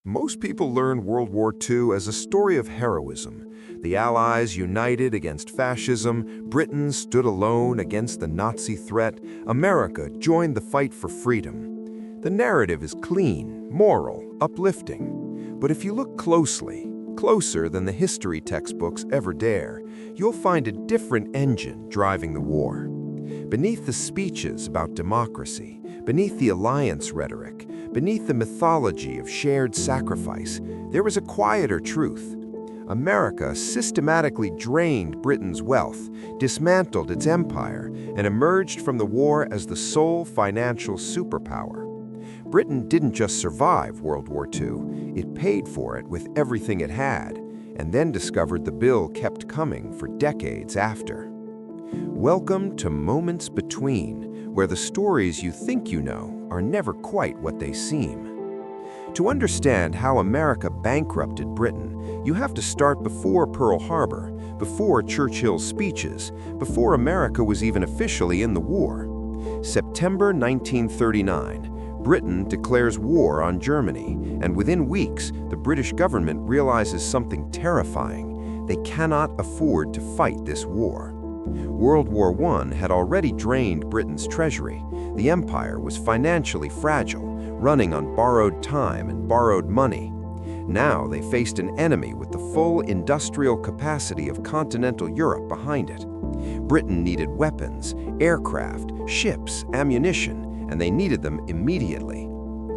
Most people learn World War II as a story of heroism. The Allies united against fascism, Britain stood alone against the Nazi threat, America joined the fight for freedom. The narrative is clean, moral, uplifting. But if you look closely, closer than the history textbooks ever dare, you'll find a different engine driving the war. Beneath the speeches about democracy, beneath the alliance rhetoric, beneath the mythology of shared sacrifice, there was a quieter truth. America systematically drained Britain's wealth, dismantled its empire, and emerged from the war as the sole financial superpower. Britain didn't just survive World War II, it paid for it with everything it had, and then discovered the bill kept coming for decades after. Welcome to Moments Between, where the stories you think you know are never quite what they seem. To understand how America bankrupted Britain, you have to start before Pearl Harbor, before Churchill's speeches, before America was even officially in the war. September 1939, Britain declares war on Germany, and within weeks, the British government realizes something terrifying. They cannot afford to fight this war. World War I had already drained Britain's treasury. The empire was financially fragile, running on borrowed time and borrowed money. Now they faced an enemy with the full industrial capacity of continental Europe behind it. Britain needed weapons, aircraft, ships, ammunition, and they needed them immediately.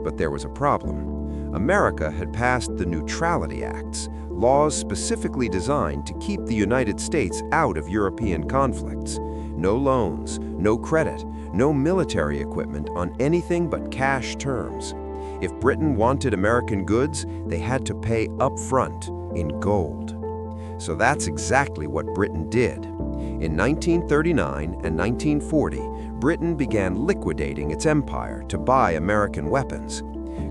But there was a problem. America had passed the Neutrality Acts, laws specifically designed to keep the United States out of European conflicts. No loans, no credit, no military equipment on anything but cash terms. If Britain wanted American goods, they had to pay up front in gold. So that's exactly what Britain did. In 1939 and 1940, Britain began liquidating its empire to buy American weapons.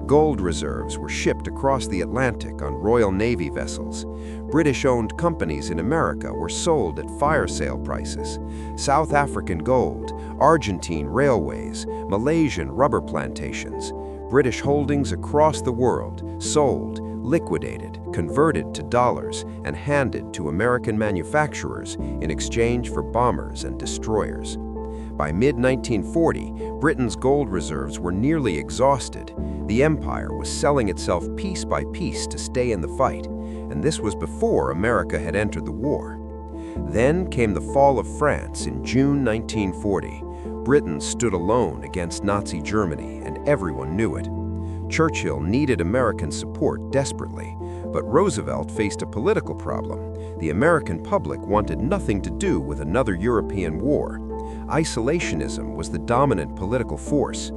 Gold reserves were shipped across the Atlantic on Royal Navy vessels. British-owned companies in America were sold at fire sale prices. South African gold, Argentine railways, Malaysian rubber plantations. British holdings across the world sold, liquidated, converted to dollars, and handed to American manufacturers in exchange for bombers and destroyers. By mid-1940, Britain's gold reserves were nearly exhausted. The empire was selling itself piece by piece to stay in the fight, and this was before America had entered the war. Then came the fall of France in June 1940. Britain stood alone against Nazi Germany, and everyone knew it. Churchill needed American support desperately, but Roosevelt faced a political problem. The American public wanted nothing to do with another European war. Isolationism was the dominant political force.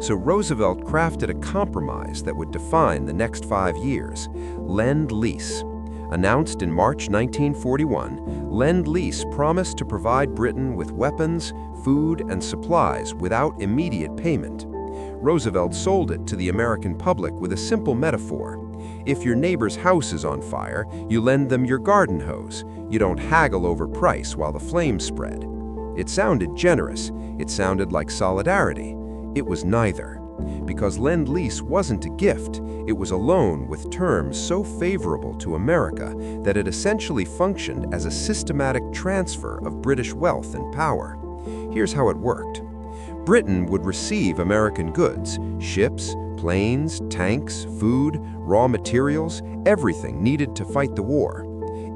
So Roosevelt crafted a compromise that would define the next 5 years: Lend-Lease. Announced in March 1941, Lend-Lease promised to provide Britain with weapons, food, and supplies without immediate payment. Roosevelt sold it to the American public with a simple metaphor. If your neighbor's house is on fire, you lend them your garden hose. You don't haggle over price while the flames spread. It sounded generous. It sounded like solidarity. It was neither. Because Lend-Lease wasn't a gift, it was a loan with terms so favorable to America that it essentially functioned as a systematic transfer of British wealth and power. Here's how it worked. Britain would receive American goods, ships, planes, tanks, food, raw materials, everything needed to fight the war.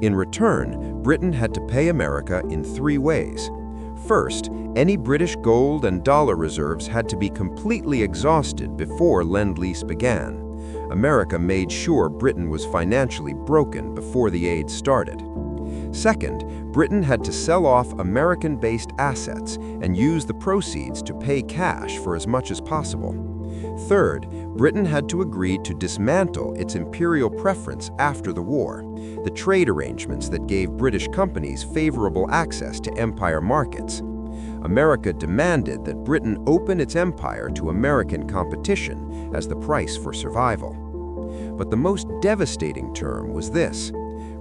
In return, Britain had to pay America in 3 ways. First, any British gold and dollar reserves had to be completely exhausted before Lend-Lease began. America made sure Britain was financially broken before the aid started. Second, Britain had to sell off American-based assets and use the proceeds to pay cash for as much as possible. Third, Britain had to agree to dismantle its imperial preference after the war, the trade arrangements that gave British companies favorable access to empire markets. America demanded that Britain open its empire to American competition as the price for survival. But the most devastating term was this: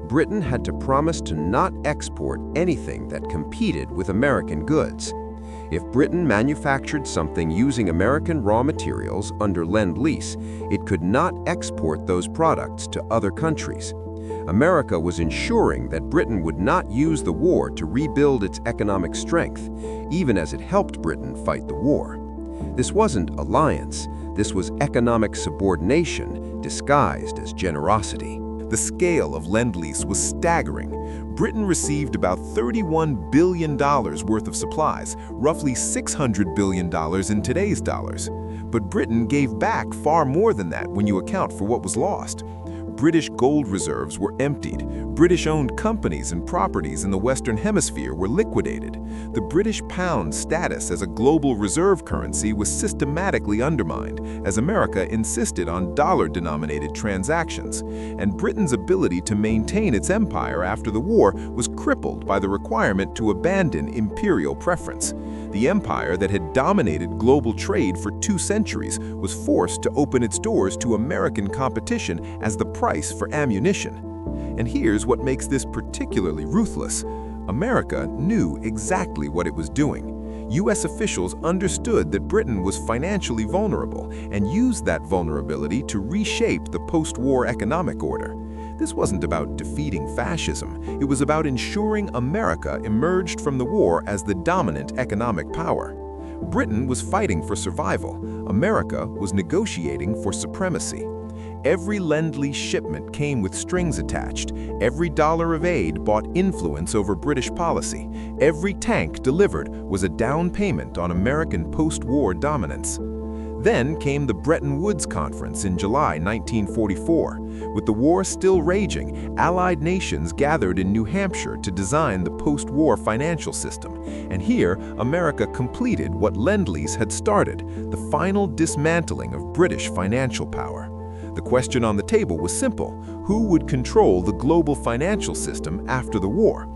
Britain had to promise to not export anything that competed with American goods. If Britain manufactured something using American raw materials under Lend-Lease, it could not export those products to other countries. America was ensuring that Britain would not use the war to rebuild its economic strength, even as it helped Britain fight the war. This wasn't alliance, this was economic subordination disguised as generosity. The scale of Lend-Lease was staggering. Britain received about $31 billion worth of supplies, roughly $600 billion in today's dollars. But Britain gave back far more than that when you account for what was lost. British gold reserves were emptied. British-owned companies and properties in the Western Hemisphere were liquidated. The British pound's status as a global reserve currency was systematically undermined, as America insisted on dollar-denominated transactions. And Britain's ability to maintain its empire after the war was crippled by the requirement to abandon imperial preference. The empire that had dominated global trade for 2 centuries was forced to open its doors to American competition as the price for ammunition. And here's what makes this particularly ruthless. America knew exactly what it was doing. U.S. officials understood that Britain was financially vulnerable and used that vulnerability to reshape the post-war economic order. This wasn't about defeating fascism. It was about ensuring America emerged from the war as the dominant economic power. Britain was fighting for survival. America was negotiating for supremacy. Every Lend-Lease shipment came with strings attached. Every dollar of aid bought influence over British policy. Every tank delivered was a down payment on American post-war dominance. Then came the Bretton Woods Conference in July 1944. With the war still raging, Allied nations gathered in New Hampshire to design the post-war financial system. And here, America completed what Lend-Lease had started, the final dismantling of British financial power. The question on the table was simple: who would control the global financial system after the war?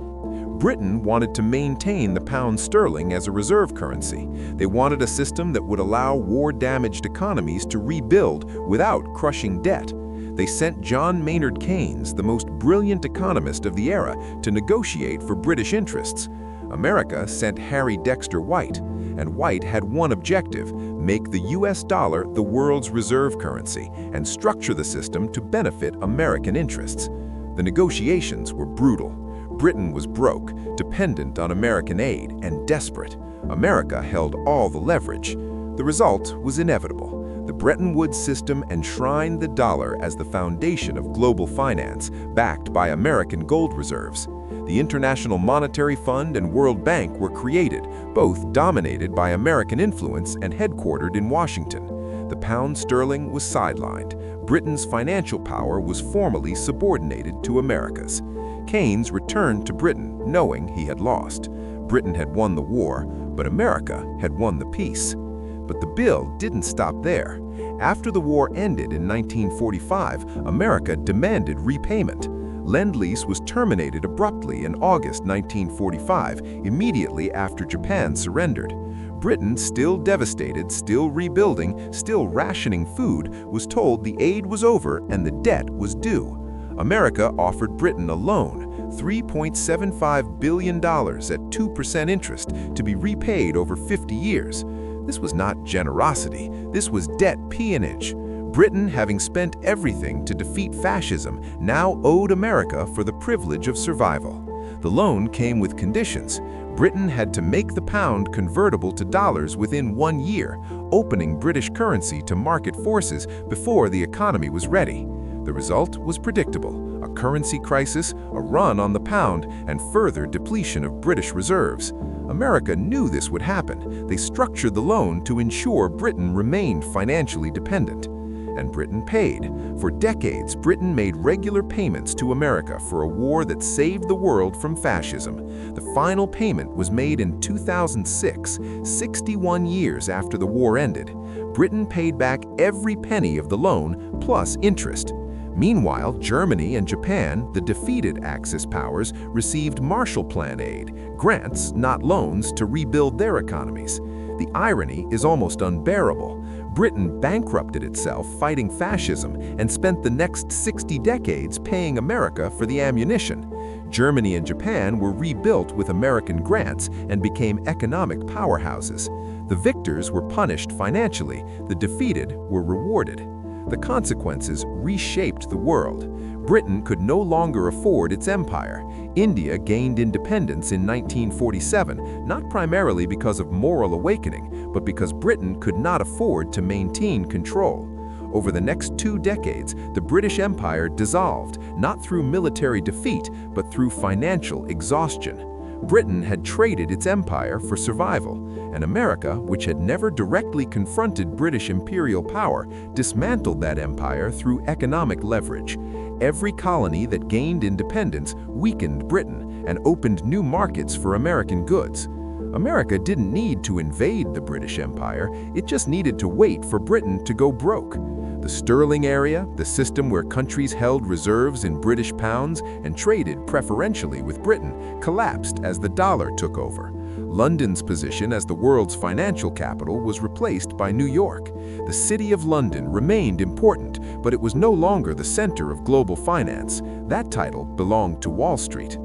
Britain wanted to maintain the pound sterling as a reserve currency. They wanted a system that would allow war-damaged economies to rebuild without crushing debt. They sent John Maynard Keynes, the most brilliant economist of the era, to negotiate for British interests. America sent Harry Dexter White, and White had one objective: make the US dollar the world's reserve currency and structure the system to benefit American interests. The negotiations were brutal. Britain was broke, dependent on American aid, and desperate. America held all the leverage. The result was inevitable. The Bretton Woods system enshrined the dollar as the foundation of global finance, backed by American gold reserves. The International Monetary Fund and World Bank were created, both dominated by American influence and headquartered in Washington. The pound sterling was sidelined. Britain's financial power was formally subordinated to America's. Keynes returned to Britain knowing he had lost. Britain had won the war, but America had won the peace. But the bill didn't stop there. After the war ended in 1945, America demanded repayment. Lend-Lease was terminated abruptly in August 1945, immediately after Japan surrendered. Britain, still devastated, still rebuilding, still rationing food, was told the aid was over and the debt was due. America offered Britain a loan, $3.75 billion at 2% interest, to be repaid over 50 years. This was not generosity, this was debt peonage. Britain, having spent everything to defeat fascism, now owed America for the privilege of survival. The loan came with conditions. Britain had to make the pound convertible to dollars within 1 year, opening British currency to market forces before the economy was ready. The result was predictable: a currency crisis, a run on the pound, and further depletion of British reserves. America knew this would happen. They structured the loan to ensure Britain remained financially dependent. And Britain paid. For decades, Britain made regular payments to America for a war that saved the world from fascism. The final payment was made in 2006, 61 years after the war ended. Britain paid back every penny of the loan, plus interest. Meanwhile, Germany and Japan, the defeated Axis powers, received Marshall Plan aid, grants, not loans, to rebuild their economies. The irony is almost unbearable. Britain bankrupted itself fighting fascism and spent the next 60 decades paying America for the ammunition. Germany and Japan were rebuilt with American grants and became economic powerhouses. The victors were punished financially, the defeated were rewarded. The consequences reshaped the world. Britain could no longer afford its empire. India gained independence in 1947, not primarily because of moral awakening, but because Britain could not afford to maintain control. Over the next 2 decades, the British Empire dissolved, not through military defeat, but through financial exhaustion. Britain had traded its empire for survival, and America, which had never directly confronted British imperial power, dismantled that empire through economic leverage. Every colony that gained independence weakened Britain and opened new markets for American goods. America didn't need to invade the British Empire, it just needed to wait for Britain to go broke. The sterling area, the system where countries held reserves in British pounds and traded preferentially with Britain, collapsed as the dollar took over. London's position as the world's financial capital was replaced by New York. The City of London remained important, but it was no longer the center of global finance. That title belonged to Wall Street.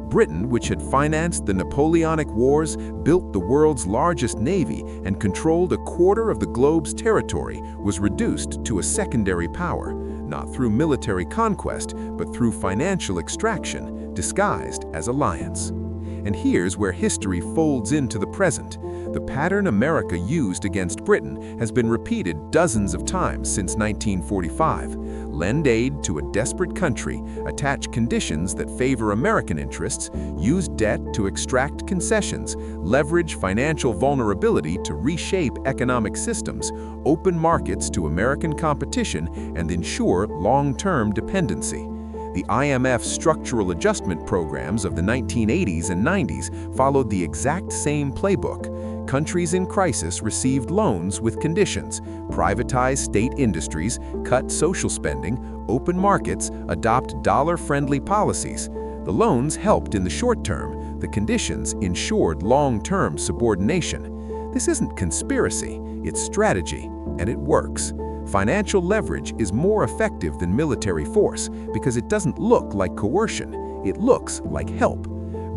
Britain, which had financed the Napoleonic Wars, built the world's largest navy, and controlled a quarter of the globe's territory, was reduced to a secondary power, not through military conquest, but through financial extraction, disguised as alliance. And here's where history folds into the present. The pattern America used against Britain has been repeated dozens of times since 1945. Lend aid to a desperate country, attach conditions that favor American interests, use debt to extract concessions, leverage financial vulnerability to reshape economic systems, open markets to American competition, and ensure long-term dependency. The IMF's structural adjustment programs of the 1980s and 90s followed the exact same playbook. Countries in crisis received loans with conditions, privatize state industries, cut social spending, open markets, adopt dollar-friendly policies. The loans helped in the short term, the conditions ensured long-term subordination. This isn't conspiracy, it's strategy, and it works. Financial leverage is more effective than military force because it doesn't look like coercion, it looks like help.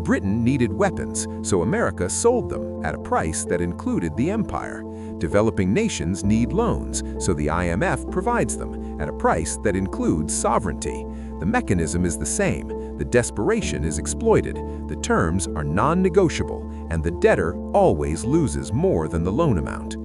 Britain needed weapons, so America sold them at a price that included the empire. Developing nations need loans, so the IMF provides them at a price that includes sovereignty. The mechanism is the same. The desperation is exploited, the terms are non-negotiable, and the debtor always loses more than the loan amount.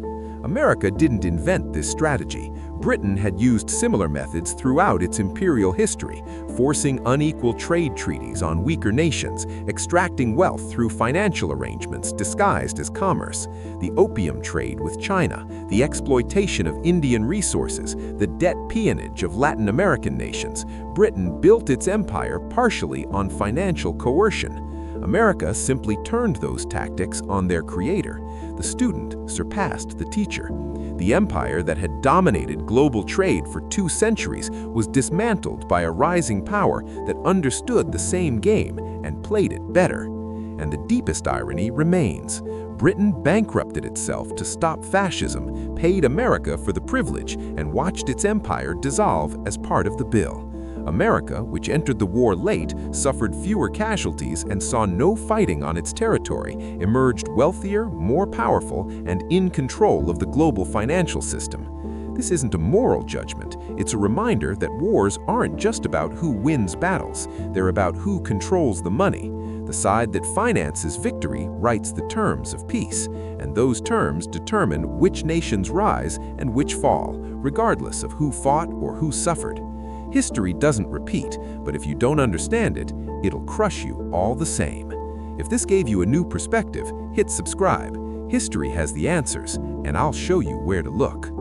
America didn't invent this strategy. Britain had used similar methods throughout its imperial history, forcing unequal trade treaties on weaker nations, extracting wealth through financial arrangements disguised as commerce. The opium trade with China, the exploitation of Indian resources, the debt peonage of Latin American nations. Britain built its empire partially on financial coercion. America simply turned those tactics on their creator. The student surpassed the teacher. The empire that had dominated global trade for 2 centuries was dismantled by a rising power that understood the same game and played it better. And the deepest irony remains. Britain bankrupted itself to stop fascism, paid America for the privilege, and watched its empire dissolve as part of the bill. America, which entered the war late, suffered fewer casualties and saw no fighting on its territory, emerged wealthier, more powerful, and in control of the global financial system. This isn't a moral judgment, it's a reminder that wars aren't just about who wins battles, they're about who controls the money. The side that finances victory writes the terms of peace, and those terms determine which nations rise and which fall, regardless of who fought or who suffered. History doesn't repeat, but if you don't understand it, it'll crush you all the same. If this gave you a new perspective, hit subscribe. History has the answers, and I'll show you where to look.